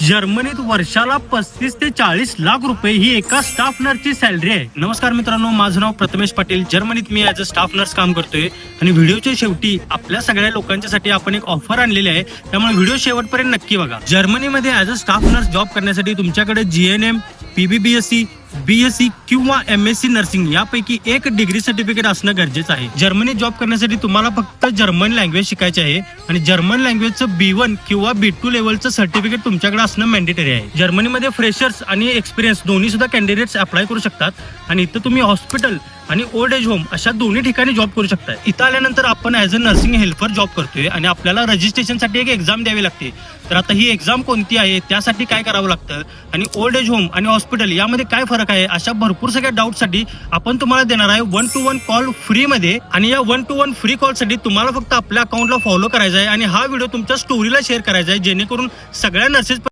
जर्मनीत वर्षाला 35 ते 40 लाख रुपये ही एका स्टाफ नर्सची सॅलरी आहे. नमस्कार मित्रांनो, माझं नाव प्रथमेश पाटील. जर्मनीत मी ॲज अ स्टाफ नर्स काम करतोय आणि व्हिडिओच्या शेवटी आपल्या सगळ्या लोकांच्यासाठी आपण एक ऑफर आणलेली आहे, त्यामुळे व्हिडिओ शेवटपर्यंत नक्की बघा. जर्मनीमध्ये as a staff nurse job करण्यासाठी तुमच्याकडे GNM, PBBSc, BSc किंवा MSc नर्सिंग यापैकी एक डिग्री सर्टिफिकेट असणं गरजेचं आहे. जर्मनीत जॉब करण्यासाठी तुम्हाला फक्त जर्मन लँग्वेज शिकायची आहे आणि जर्मन लँग्वेजचं B1 किंवा B2 लेवलचं सर्टिफिकेट तुमच्याकडे असणं मॅन्डेटरी आहे. जर्मनीमध्ये फ्रेशर्स आणि एक्सपिरियन्स दोन्ही सुद्धा कॅन्डिडेट्स अप्लाय करू शकतात आणि इथं तुम्ही हॉस्पिटल आणि ओल्ड एज होम अशा दोन्ही ठिकाणी जॉब करू शकता. इथं आल्यानंतर आपण as a nursing helper job करतोय आणि आपल्याला रजिस्ट्रेशनसाठी एक एक्झाम द्यावी लागते. तर आता ही एक्झाम कोणती आहे, त्यासाठी काय करावं लागतं आणि ओल्ड एज होम आणि हॉस्पिटल यामध्ये काय फरक आहे, अशा भरपूर सगळ्या डाऊटसाठी आपण तुम्हाला देणार आहे 1 to 1 कॉल फ्रीमध्ये. आणि या 1 to 1 फ्री कॉलसाठी तुम्हाला फक्त आपल्या अकाउंटला फॉलो करायचा आहे आणि हा व्हिडिओ तुमच्या स्टोरीला शेअर करायचा आहे, जेणेकरून सगळ्या नर्सेस